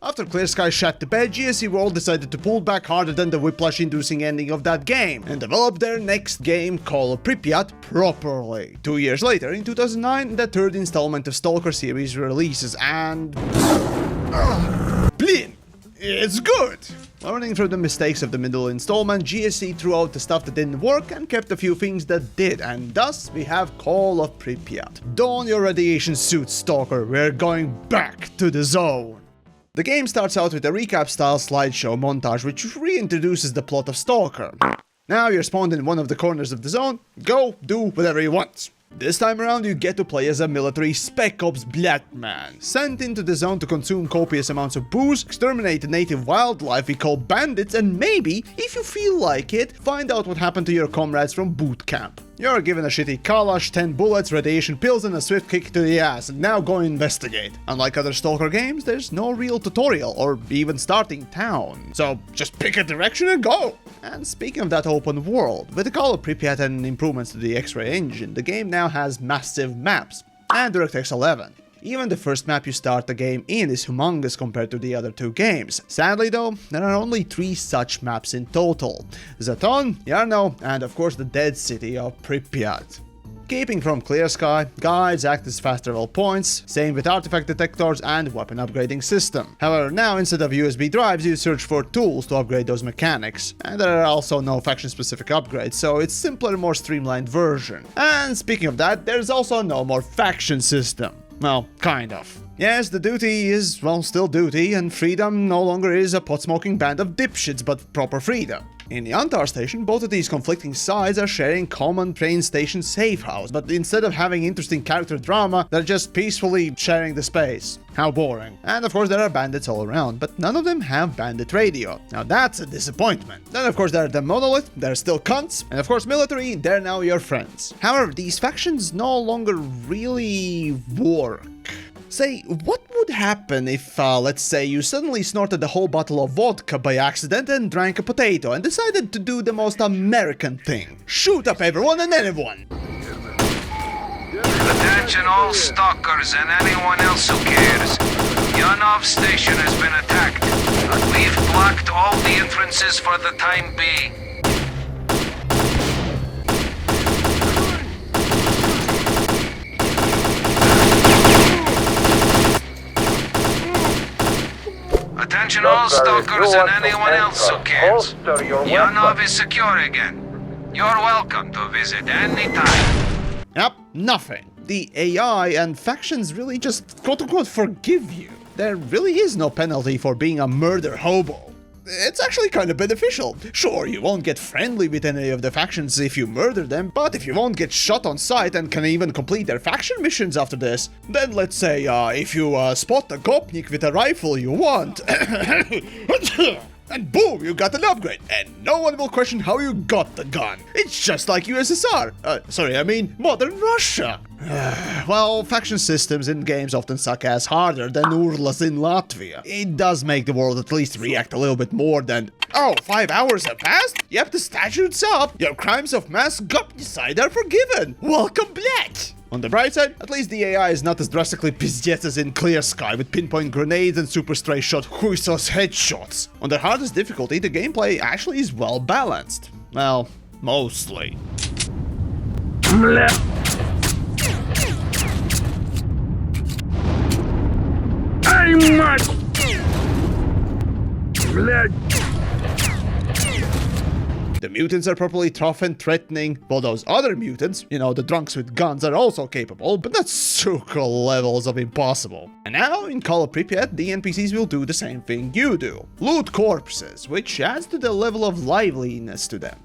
After Clear Sky shut the bed, GSC World decided to pull back harder than the whiplash-inducing ending of that game, and develop their next game called Pripyat properly. 2 years later, in 2009, the third installment of Stalker series releases, and... Blin! It's good! Learning from the mistakes of the middle installment, GSC threw out the stuff that didn't work and kept a few things that did, and thus we have Call of Pripyat. Don your radiation suit, Stalker, we're going back to the zone! The game starts out with a recap-style slideshow montage which reintroduces the plot of Stalker. Now you're spawned in one of the corners of the zone, go do whatever you want. This time around you get to play as a military Spec Ops black man, sent into the zone to consume copious amounts of booze, exterminate the native wildlife we call bandits, and maybe, if you feel like it, find out what happened to your comrades from boot camp. You're given a shitty Kalash, 10 bullets, radiation pills, and a swift kick to the ass, and now go investigate. Unlike other Stalker games, there's no real tutorial, or even starting town. So just pick a direction and go! And speaking of that open world, with the Call of Pripyat and improvements to the X-ray engine, the game now has massive maps, and Directx 11. Even the first map you start the game in is humongous compared to the other two games. Sadly though, there are only 3 such maps in total. ZONE, Yarno, and of course the dead city of Pripyat. Keeping from Clear Sky, guides act as fast travel points, same with artifact detectors and weapon upgrading system. However, now instead of USB drives, you search for tools to upgrade those mechanics. And there are also no faction-specific upgrades, so it's simpler, more streamlined version. And speaking of that, there's also no more faction system. Well, kind of. Yes, the duty is, well, still duty, and freedom no longer is a pot-smoking band of dipshits, but proper freedom. In the Antar station, both of these conflicting sides are sharing common train station safe house, but instead of having interesting character drama, they're just peacefully sharing the space. How boring. And of course there are bandits all around, but none of them have bandit radio. Now that's a disappointment. Then of course there are the monolith, they're still cunts, and of course military, they're now your friends. However, these factions no longer really work. Say, what would happen if, let's say, you suddenly snorted the whole bottle of vodka by accident and drank a potato and decided to do the most American thing? Shoot up everyone and anyone! Attention all stalkers and anyone else who cares. Yanov station has been attacked. We've blocked all the entrances for the time being. Attention all stalkers and anyone else who cares. Yanov is secure again. You're welcome to visit anytime. Yep, nothing. The AI and factions really just quote-unquote forgive you. There really is no penalty for being a murder hobo. It's actually kind of beneficial. Sure, you won't get friendly with any of the factions if you murder them, but if you won't get shot on sight and can even complete their faction missions after this, then let's say, if you spot a Gopnik with a rifle you want, and boom, you got an upgrade, and no one will question how you got the gun. It's just like USSR. Sorry, I mean modern Russia. Well, faction systems in games often suck ass harder than Urlas in Latvia. It does make the world at least react a little bit more than, oh, 5 hours have passed? Yep, the statute's up. Your crimes of mass gopnicide are forgiven. Welcome back. On the bright side, at least the AI is not as drastically pizziet as in Clear Sky with pinpoint grenades and super stray shot Huisos headshots. On the hardest difficulty, the gameplay actually is well balanced. Well, mostly. The mutants are properly tough and threatening, while those other mutants, you know, the drunks with guns, are also capable, but not super levels of impossible. And now, in Call of Pripyat, the NPCs will do the same thing you do. Loot corpses, which adds to the level of liveliness to them.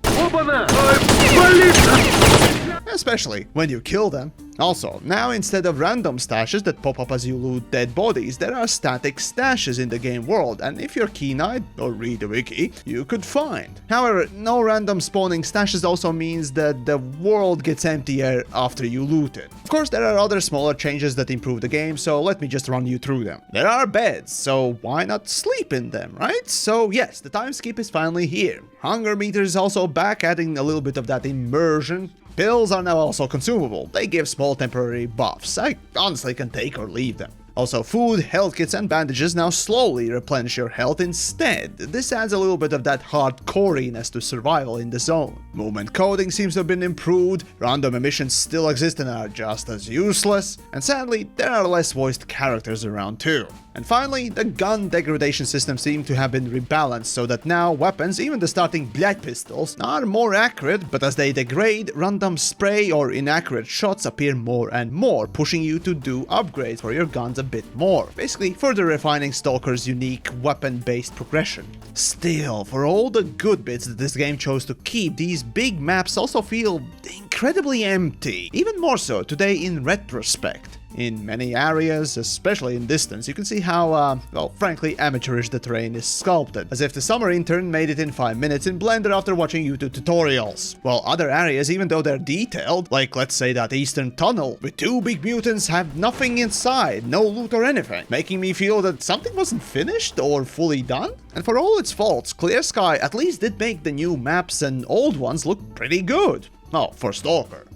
Especially when you kill them. Also, now instead of random stashes that pop up as you loot dead bodies, there are static stashes in the game world, and if you're keen-eyed, or read the wiki, you could find. However, no random spawning stashes also means that the world gets emptier after you loot it. Of course, there are other smaller changes that improve the game, so let me just run you through them. There are beds, so why not sleep in them, right? So yes, the time skip is finally here. Hunger meter is also back, adding a little bit of that immersion. Pills are now also consumable. They give small temporary buffs. I honestly can take or leave them. Also, food, health kits and bandages now slowly replenish your health instead. This adds a little bit of that hardcoriness to survival in the zone. Movement coding seems to have been improved, random emissions still exist and are just as useless, and sadly, there are less voiced characters around too. And finally, the gun degradation system seemed to have been rebalanced so that now weapons, even the starting blade pistols, are more accurate, but as they degrade, random spray or inaccurate shots appear more and more, pushing you to do upgrades for your guns a bit more, basically further refining Stalker's unique weapon-based progression. Still, for all the good bits that this game chose to keep, these big maps also feel incredibly empty, even more so today in retrospect. In many areas, especially in distance, you can see how, well, frankly, amateurish the terrain is sculpted, as if the summer intern made it in 5 minutes in Blender after watching YouTube tutorials. While other areas, even though they're detailed, like let's say that eastern tunnel, with 2 big mutants have nothing inside, no loot or anything, making me feel that something wasn't finished or fully done. And for all its faults, Clear Sky at least did make the new maps and old ones look pretty good. Oh, for Stalker.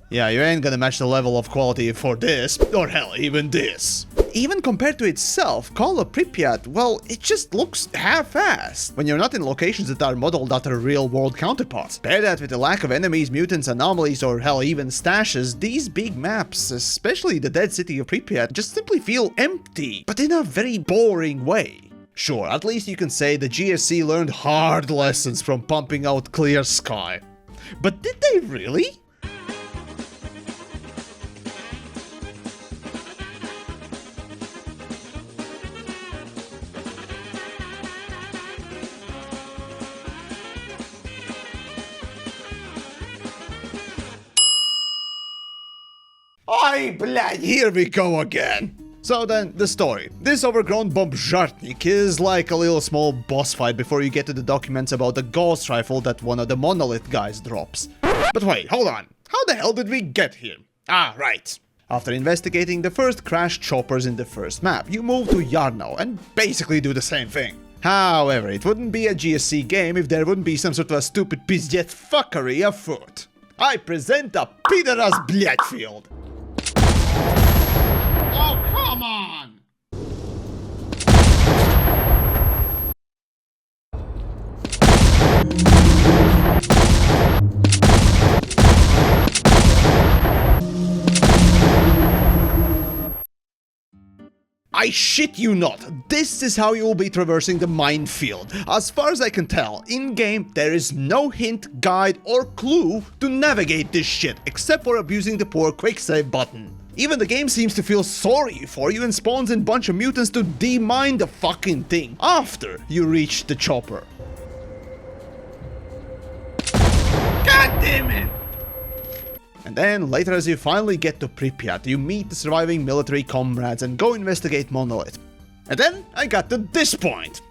Yeah, you ain't gonna match the level of quality for this, or hell, even this. Even compared to itself, Call of Pripyat, well, it just looks half-assed when you're not in locations that are modeled after real-world counterparts. Pair that with the lack of enemies, mutants, anomalies, or hell, even stashes, these big maps, especially the dead city of Pripyat, just simply feel empty, but in a very boring way. Sure, at least you can say the GSC learned hard lessons from pumping out Clear Sky. But did they really? Oi, blad, here we go again. So then, the story. This overgrown bombzhartnik is like a little small boss fight before you get to the documents about the ghost rifle that one of the monolith guys drops. But wait, hold on. How the hell did we get here? Ah, right. After investigating the first crashed choppers in the first map, you move to Yarno and basically do the same thing. However, it wouldn't be a GSC game if there wouldn't be some sort of a stupid pizjet fuckery afoot. I present a Pideras Bladfield. Oh, come on! I shit you not, this is how you will be traversing the minefield. As far as I can tell, in-game there is no hint, guide or clue to navigate this shit, except for abusing the poor quick save button. Even the game seems to feel sorry for you and spawns in a bunch of mutants to demine the fucking thing after you reach the chopper. God damn it! And then, later as you finally get to Pripyat, you meet the surviving military comrades and go investigate Monolith. And then, I got to this point.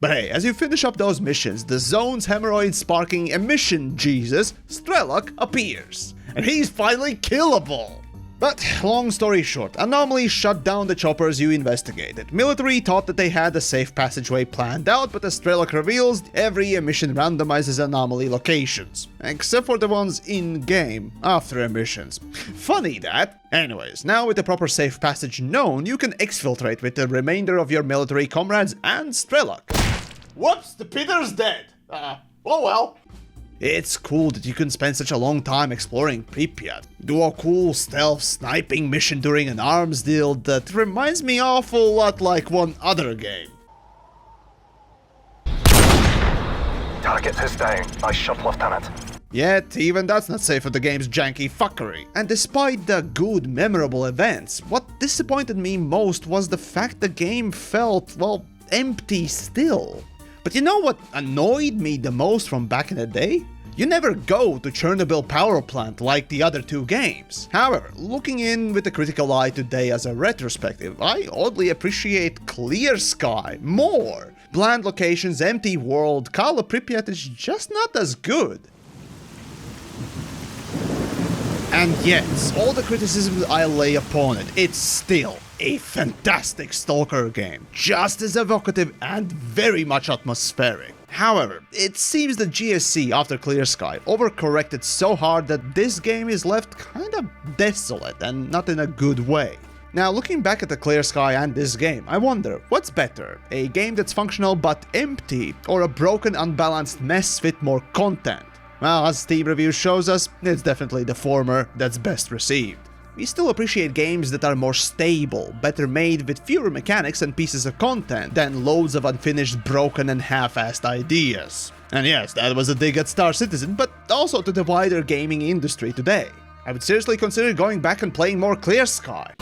But hey, as you finish up those missions, the zone's hemorrhoid-sparking emission Jesus, Strelok, appears. And he's finally killable! But, long story short, anomalies shut down the choppers you investigated. Military thought that they had a safe passageway planned out, but as Strelok reveals, every emission randomizes anomaly locations. Except for the ones in-game, after emissions. Funny that. Anyways, now with the proper safe passage known, you can exfiltrate with the remainder of your military comrades and Strelok. Whoops, the Peter's dead. Oh well. It's cool that you can spend such a long time exploring Pripyat. Do a cool stealth sniping mission during an arms deal that reminds me awful lot like one other game. Target is down. Nice shot, Lieutenant. Yet, even that's not safe for the game's janky fuckery. And despite the good, memorable events, what disappointed me most was the fact the game felt, well, empty still. But you know what annoyed me the most from back in the day? You never go to Chernobyl power plant like the other two games. However, looking in with a critical eye today as a retrospective, I oddly appreciate Clear Sky more. Bland locations, empty world, Call of Pripyat is just not as good. And yet, all the criticisms I lay upon it, it's still a fantastic Stalker game, just as evocative and very much atmospheric. However, it seems that GSC, after Clear Sky, overcorrected so hard that this game is left kinda desolate, and not in a good way. Now, looking back at the Clear Sky and this game, I wonder, what's better? A game that's functional but empty, or a broken, unbalanced mess with more content? Well, as Steam reviews shows us, it's definitely the former that's best received. We still appreciate games that are more stable, better made with fewer mechanics and pieces of content than loads of unfinished, broken and half-assed ideas. And yes, that was a dig at Star Citizen, but also to the wider gaming industry today. I would seriously consider going back and playing more Clear Sky.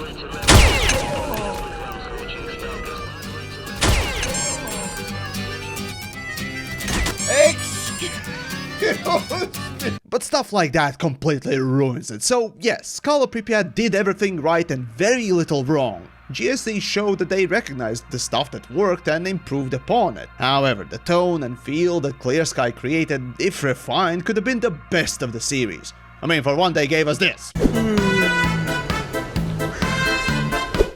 But stuff like that completely ruins it. So yes, Call of Pripyat did everything right and very little wrong. GSC showed that they recognized the stuff that worked and improved upon it. However, the tone and feel that Clear Sky created, if refined, could have been the best of the series. I mean, for one, they gave us this.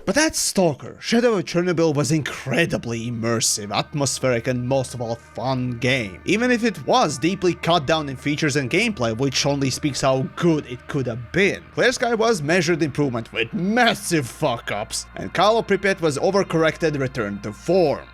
But that's Stalker. Shadow of Chernobyl was incredibly immersive, atmospheric and most of all fun game. Even if it was deeply cut down in features and gameplay, which only speaks how good it could have been. Clear Sky was measured improvement with massive fuck-ups, and Call of Pripyat was overcorrected return to form.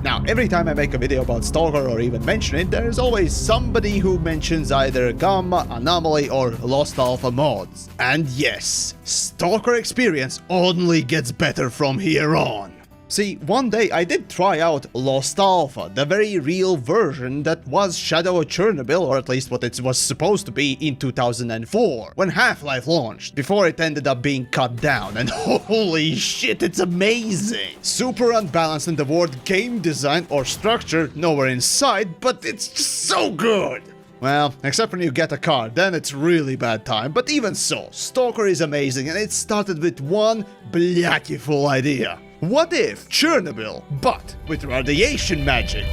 Now, every time I make a video about Stalker or even mention it, there's always somebody who mentions either Gamma, Anomaly or Lost Alpha mods. And yes, Stalker experience only gets better from here on. See, one day I did try out Lost Alpha, the very real version that was Shadow of Chernobyl, or at least what it was supposed to be in 2004, when Half-Life launched, before it ended up being cut down, and holy shit, it's amazing! Super unbalanced in the word game design or structure, nowhere in sight, but it's just so good! Well, except when you get a car, then it's really bad time, but even so, Stalker is amazing and it started with one beautiful idea. What if Chernobyl, but with radiation magic?